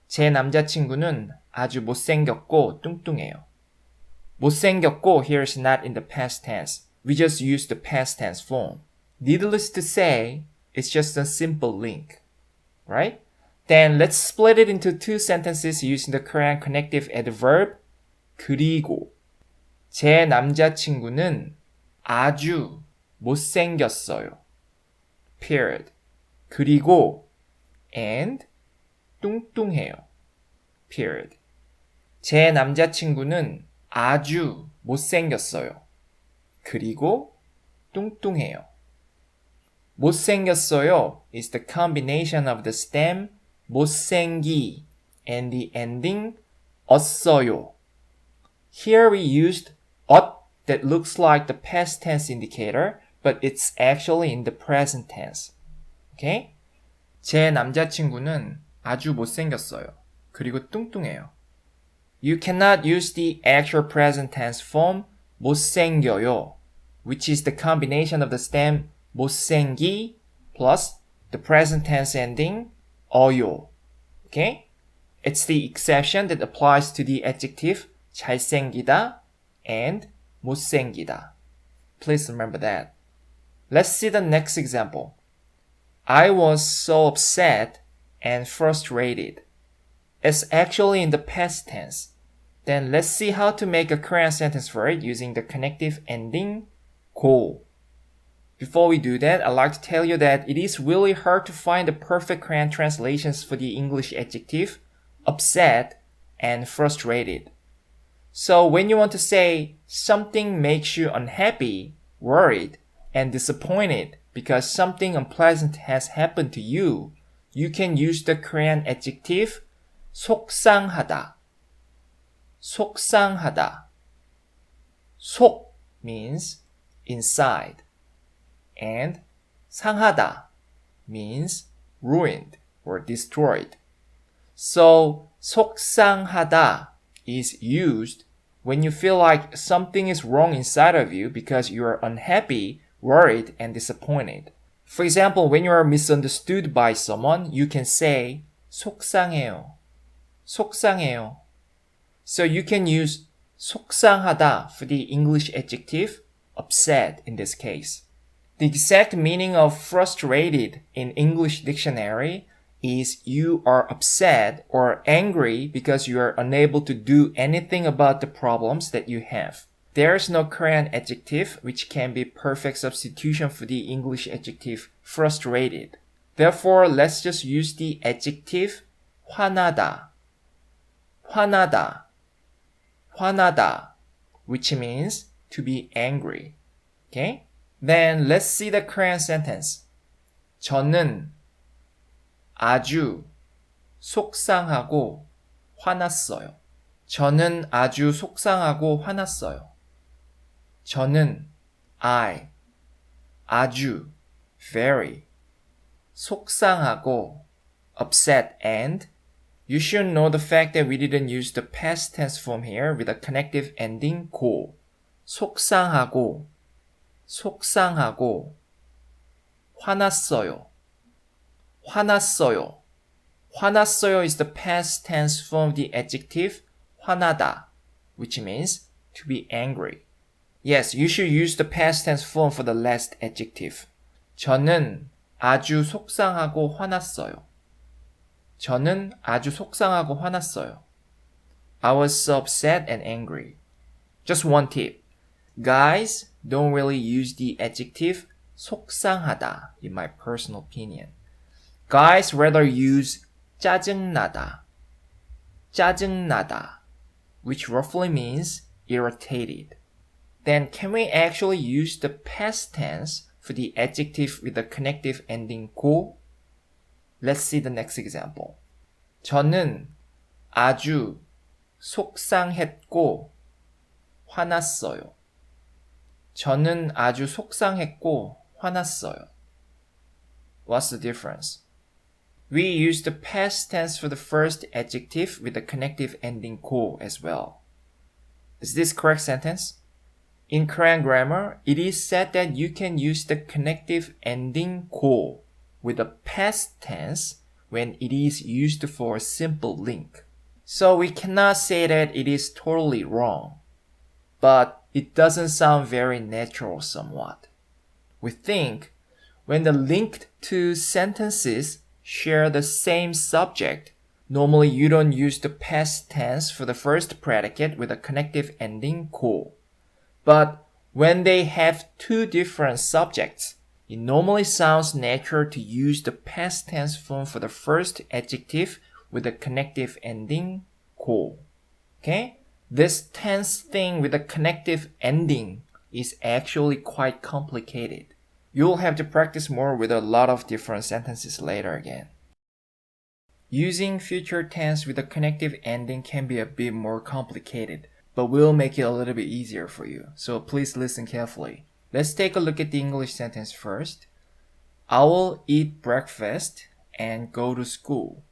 제 남자친구는 아주 못생겼고 뚱뚱해요. 못생겼고 here is not in the past tense. We just use the past tense form. Needless to say, it's just a simple link. Right? Then let's split it into two sentences using the Korean connective adverb 그리고. 제 남자친구는 아주 못생겼어요. period. 그리고 and 뚱뚱해요. period. 제 남자친구는 아주 못생겼어요. 그리고 뚱뚱해요. 못생겼어요 is the combination of the stem 못생기 and the ending 었어요. Here we used 엇 that looks like the past tense indicator, but it's actually in the present tense. Okay? 제 남자친구는 아주 못생겼어요. 그리고 뚱뚱해요. You cannot use the actual present tense form 못생겨요, which is the combination of the stem 못생기 plus the present tense ending 어요. Okay? It's the exception that applies to the adjective 잘생기다 and 못생기다. Please remember that. Let's see the next example. I was so upset and frustrated. It's actually in the past tense. Then let's see how to make a Korean sentence for it using the connective ending 고. Before we do that, I'd like to tell you that it is really hard to find the perfect Korean translations for the English adjective upset and frustrated. So when you want to say something makes you unhappy, worried, and disappointed because something unpleasant has happened to you, you can use the Korean adjective 속상하다. 속상하다. 속 means inside. And 상하다 means ruined or destroyed. So 속상하다 is used when you feel like something is wrong inside of you because you are unhappy, worried, and disappointed. For example, when you are misunderstood by someone, you can say 속상해요. 속상해요. So you can use 속상하다 for the English adjective upset in this case. The exact meaning of frustrated in English dictionary is you are upset or angry because you are unable to do anything about the problems that you have. There is no Korean adjective which can be perfect substitution for the English adjective frustrated. Therefore, let's just use the adjective 화나다. 화나다. 화나다, which means to be angry. Okay? Then let's see the Korean sentence. 저는 아주 속상하고 화났어요. 저는 아주 속상하고 화났어요. 저는 I 아주 very 속상하고 upset and you should know the fact that we didn't use the past tense form here with a connective ending 고. 속상하고 속상하고 화났어요. 화났어요. 화났어요 is the past tense form of the adjective 화나다, which means to be angry. Yes, you should use the past tense form for the last adjective. 저는 아주 속상하고 화났어요. 저는 아주 속상하고 화났어요. I was so upset and angry. Just one tip. Guys don't really use the adjective 속상하다 in my personal opinion. Guys rather use 짜증나다, 짜증나다, which roughly means irritated. Then can we actually use the past tense for the adjective with the connective ending 고? Let's see the next example. 저는 아주 속상했고 화났어요. 저는 아주 속상했고 화났어요. What's the difference? We use the past tense for the first adjective with the connective ending 고 as well. Is this correct sentence? In Korean grammar, it is said that you can use the connective ending 고 with the past tense when it is used for a simple link. So we cannot say that it is totally wrong, but it doesn't sound very natural somewhat. We think when the linked two sentences share the same subject, normally you don't use the past tense for the first predicate with a connective ending 고. But when they have two different subjects, it normally sounds natural to use the past tense form for the first adjective with a connective ending 고. Okay? This tense thing with a connective ending is actually quite complicated. You'll have to practice more with a lot of different sentences later again. Using future tense with a connective ending can be a bit more complicated, but we'll make it a little bit easier for you, so please listen carefully. Let's take a look at the English sentence first. I will eat breakfast and go to school.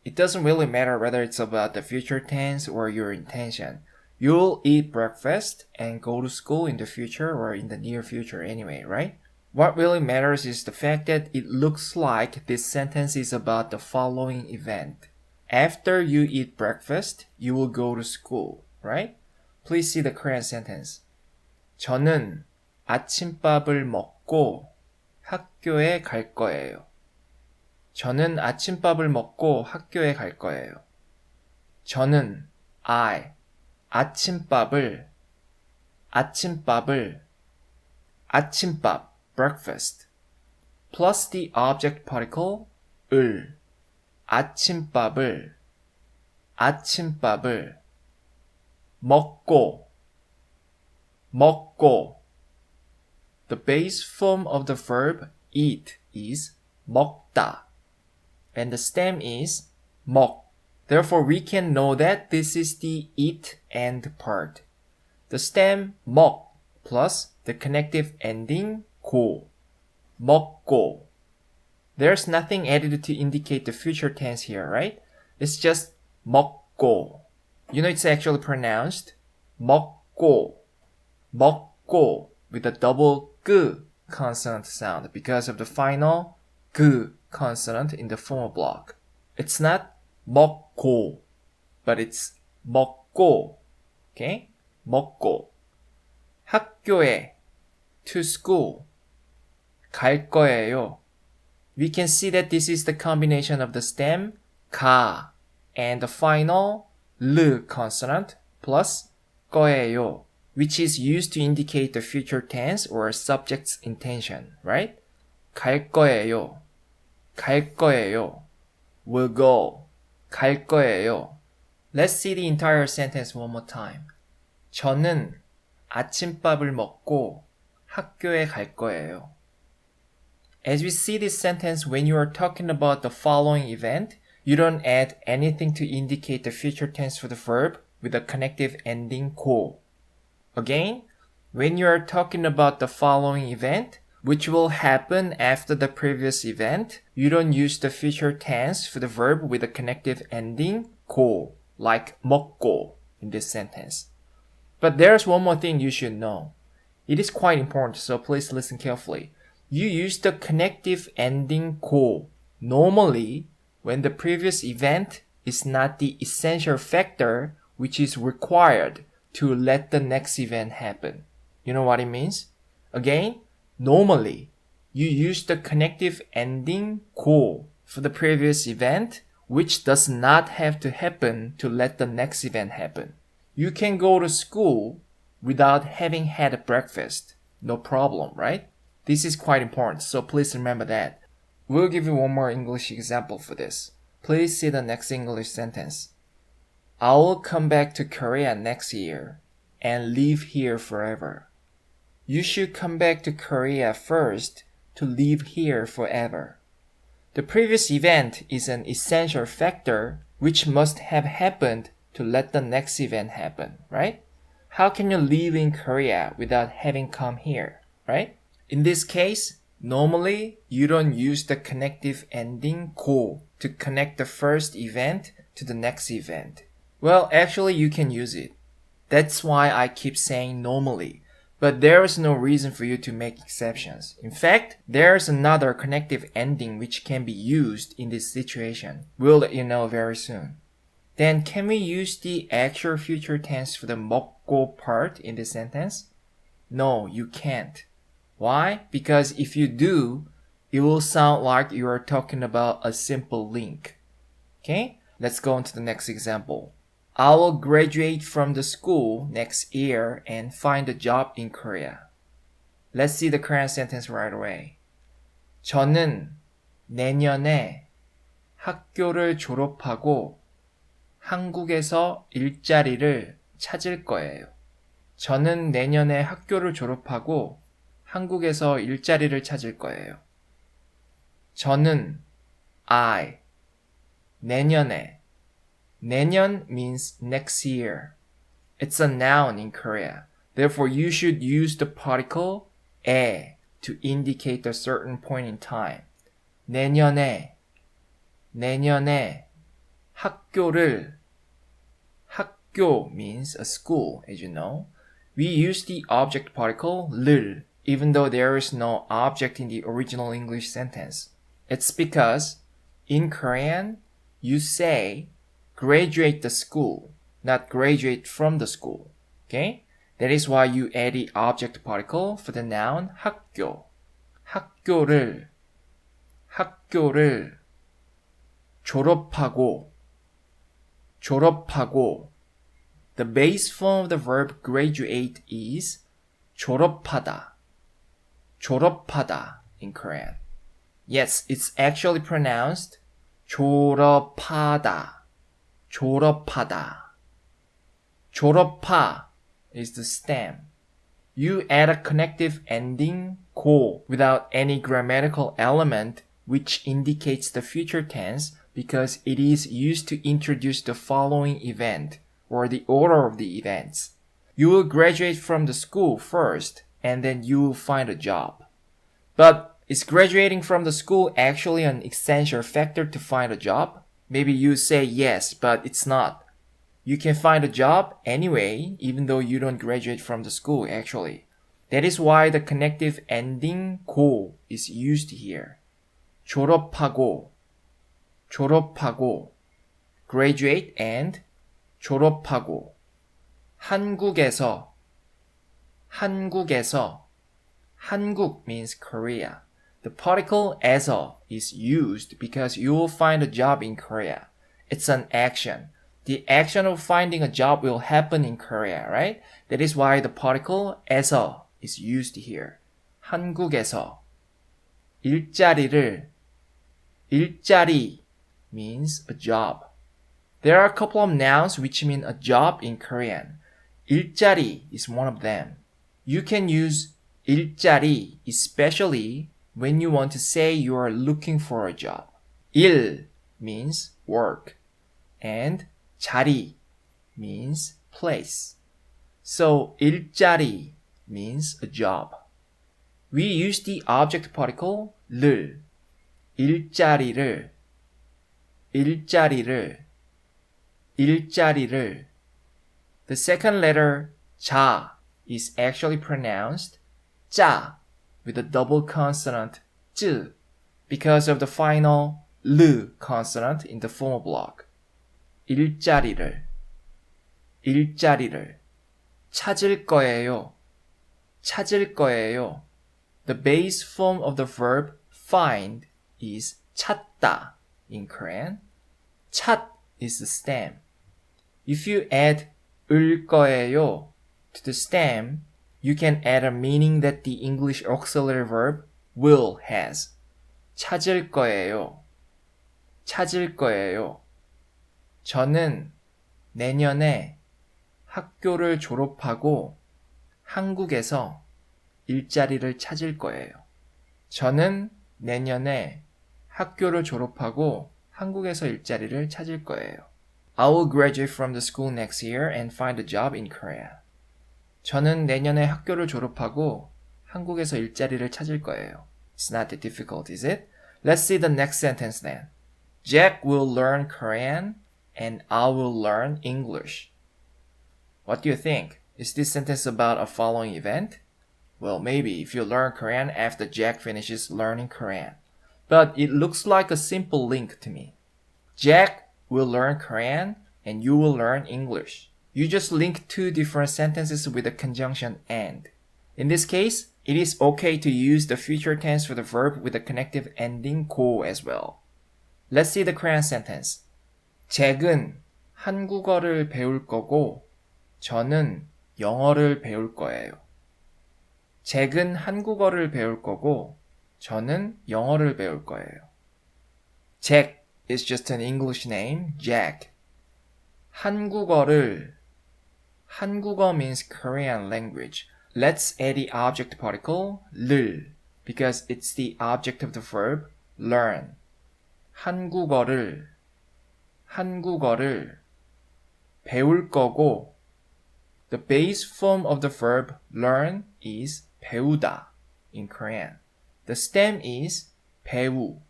It doesn't really matter whether it's about the future tense or your intention. You'll eat breakfast and go to school in the future or in the near future anyway, right? What really matters is the fact that it looks like this sentence is about the following event. After you eat breakfast, you will go to school, right? Please see the Korean sentence. 저는 아침밥을 먹고 학교에 갈 거예요. 저는 아침밥을 먹고 학교에 갈 거예요. 저는 I 아침밥 breakfast plus the object particle 을 아침밥을 먹고 The base form of the verb eat is 먹다 and the stem is 먹. Therefore, we can know that this is the eat end part. The stem 먹 plus the connective ending 고. 먹고. There's nothing added to indicate the future tense here, right? It's just 먹고. You know it's actually pronounced 먹고 with a double g consonant sound because of the final g consonant in the formal block. It's not 먹고, but it's 먹고. Okay? 먹고. 학교에 to school. 갈 거예요. We can see that this is the combination of the stem 가 and the final 르 consonant plus 거예요, which is used to indicate the future tense or a subject's intention, right? 갈 거예요. Will go. 갈 거예요. Let's see the entire sentence one more time. 저는 아침밥을 먹고 학교에 갈 거예요. As we see this sentence, when you are talking about the following event, You don't add anything to indicate the future tense for the verb with a connective ending 고. Again, when you are talking about the following event, which will happen after the previous event, you don't use the future tense for the verb with a connective ending 고, like 먹고 in this sentence. But there's one more thing you should know. It is quite important, so please listen carefully. You use the connective ending 고 normally when the previous event is not the essential factor which is required to let the next event happen. You know what it means? Again, normally, you use the connective ending 고 for the previous event, which does not have to happen to let the next event happen. You can go to school without having had breakfast. No problem, right? This is quite important, so please remember that. We'll give you one more English example for this. Please see the next English sentence. I will come back to Korea next year and live here forever. You should come back to Korea first to live here forever. The previous event is an essential factor which must have happened to let the next event happen, right? How can you live in Korea without having come here, right? In this case, normally you don't use the connective ending 고 to connect the first event to the next event. Well, actually you can use it. That's why I keep saying normally. But there is no reason for you to make exceptions. In fact, there's another connective ending which can be used in this situation. We'll let you know very soon. Then can we use the actual future tense for the 먹고 part in this sentence? No, you can't. Why? Because if you do, it will sound like you are talking about a simple link. Okay? Let's go on to the next example. I will graduate from the school next year and find a job in Korea. Let's see the Korean sentence right away. 저는 내년에 학교를 졸업하고 한국에서 일자리를 찾을 거예요. 저는 내년에 학교를 졸업하고 한국에서 일자리를 찾을 거예요. 저는 I 내년에 내년 means next year. It's a noun in Korea. Therefore, you should use the particle 에 to indicate a certain point in time. 내년에 학교를 학교 means a school, as you know. We use the object particle 를 even though there is no object in the original English sentence. It's because in Korean, you say graduate the school, not graduate from the school. Okay? That is why you add the object particle for the noun 학교. 학교를 졸업하고 The base form of the verb graduate is 졸업하다 in Korean. Yes, it's actually pronounced 졸업하다. 졸업하 is the stem. You add a connective ending 고 without any grammatical element which indicates the future tense because it is used to introduce the following event or the order of the events. You will graduate from the school first and then you will find a job. But is graduating from the school actually an essential factor to find a job? Maybe you say yes, but it's not. You can find a job anyway, even though you don't graduate from the school actually. That is why the connective ending 고 is used here. 졸업하고 graduate and 졸업하고 한국에서 한국 means Korea. The particle 에서 is used because you will find a job in Korea. It's an action. The action of finding a job will happen in Korea, right? That is why the particle 에서 is used here. 한국에서 일자리 means a job. There are a couple of nouns which mean a job in Korean. 일자리 is one of them. You can use 일자리 especially when you want to say you are looking for a job. 일 means work, and 자리 means place. So 일자리 means a job. We use the object particle 를, 일자리를, 일자리를, 일자리를. The second letter 자 is actually pronounced 짜 with a double consonant 쯔 because of the final 르 consonant in the formal block. 일자리를, 일자리를. 찾을 거예요, 찾을 거예요. The base form of the verb find is 찾다 in Korean. 찾 is the stem. If you add 을 거예요 to the stem, you can add a meaning that the English auxiliary verb will has. 찾을 거예요, 찾을 거예요. 저는 내년에 학교를 졸업하고 한국에서 일자리를 찾을 거예요. 저는 내년에 학교를 졸업하고 한국에서 일자리를 찾을 거예요. I will graduate from the school next year and find a job in Korea. 저는 내년에 학교를 졸업하고 한국에서 일자리를 찾을 거예요. It's not that difficult, is it? Let's see the next sentence then. Jack will learn Korean and I will learn English. What do you think? Is this sentence about a following event? Well, maybe if you learn Korean after Jack finishes learning Korean. But it looks like a simple link to me. Jack will learn Korean and you will learn English. You just link two different sentences with the conjunction and. In this case, it is okay to use the future tense for the verb with the connective ending 고 as well. Let's see the Korean sentence. 잭은 한국어를 배울 거고 저는 영어를 배울 거예요. 잭은 한국어를 배울 거고 저는 영어를 배울 거예요. Jack is just an English name, Jack. 한국어를, 한국어 means Korean language. Let's add the object particle 를 because it's the object of the verb learn. 한국어를, 한국어를 배울 거고 the base form of the verb learn is 배우다 in Korean. The stem is 배우.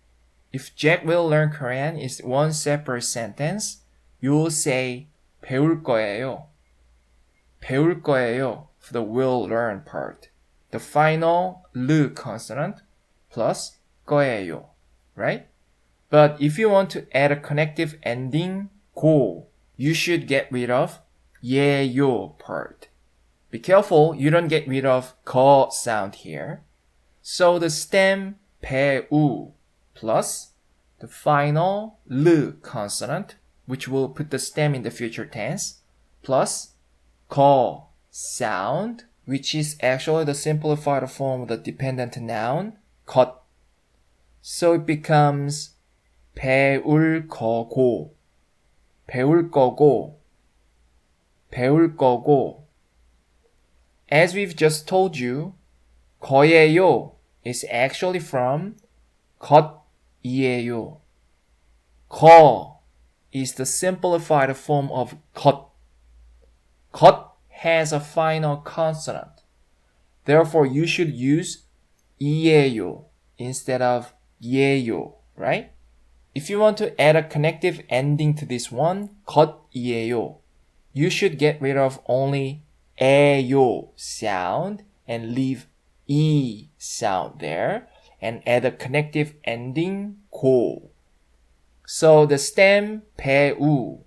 If Jack will learn Korean is one separate sentence, you will say 배울 거예요. 배울 거예요 for the will learn part. The final 르 consonant plus 거예요, right? But if you want to add a connective ending 고, you should get rid of 예요 part. Be careful you don't get rid of 거 sound here. So the stem 배우 plus the final 르 consonant, which will put the stem in the future tense, plus 거 sound, which is actually the simplified form of the dependent noun, 것. So it becomes 배울 거고, 배울 거고, 배울 거고. As we've just told you, 거예요 is actually from 것이에요. 거 is the simplified form of 것. 것 has a final consonant. Therefore, you should use 이에요 instead of 예요, right? If you want to add a connective ending to this one, 것이에요, you should get rid of only 에요 sound and leave 이 sound there and add a connective ending 고. So the stem 배우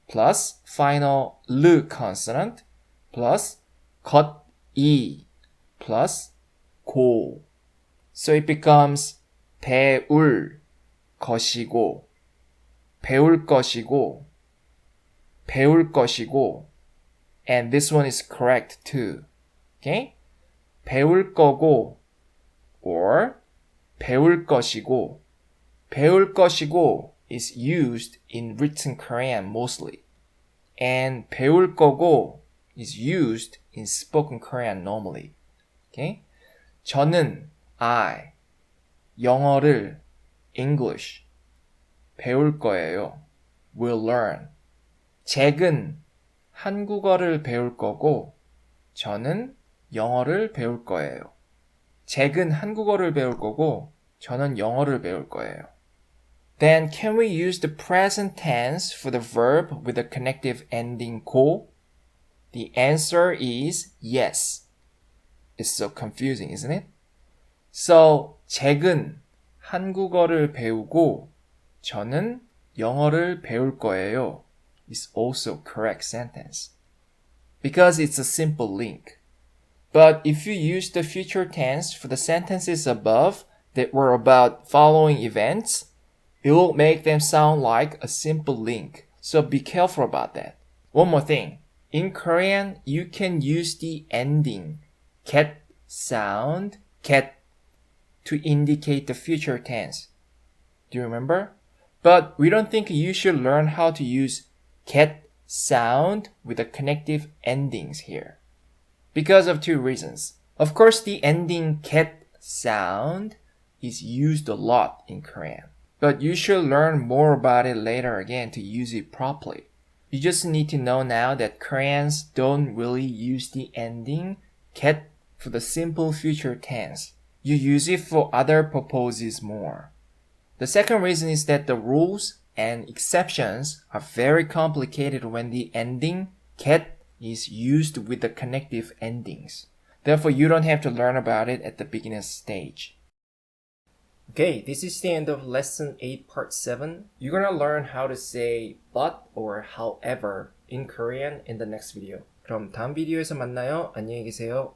plus final 르 consonant plus 겉이 plus 고. So it becomes 배울 것이고, 배울 것이고, 배울 것이고, and this one is correct too. Okay? 배울 거고 or 배울 것이고. 배울 것이고 is used in written Korean mostly. And 배울 거고 is used in spoken Korean normally. Okay? 저는 I 영어를 English 배울 거예요. will learn. 잭은 한국어를 배울 거고 저는 영어를 배울 거예요. 잭은 한국어를 배울 거고 저는 영어를 배울 거예요. Then can we use the present tense for the verb with the connective ending 고? The answer is yes. It's so confusing, isn't it? So, 잭은 한국어를 배우고 저는 영어를 배울 거예요. Is also correct sentence. Because it's a simple link. But if you use the future tense for the sentences above that were about following events, it will make them sound like a simple link. So be careful about that. One more thing. In Korean, you can use the ending ket sound, ket, to indicate the future tense. Do you remember? But we don't think you should learn how to use ket sound with the connective endings here. Because of two reasons. Of course, the ending ket sound is used a lot in Korean. But you should learn more about it later again to use it properly. You just need to know now that Koreans don't really use the ending ket for the simple future tense. You use it for other purposes more. The second reason is that the rules and exceptions are very complicated when the ending ket is used with the connective endings. Therefore, you don't have to learn about it at the beginner stage. Okay, this is the end of lesson 8 part 7. You're gonna learn how to say but or however in Korean in the next video. 그럼 다음 비디오에서 만나요. 안녕히 계세요.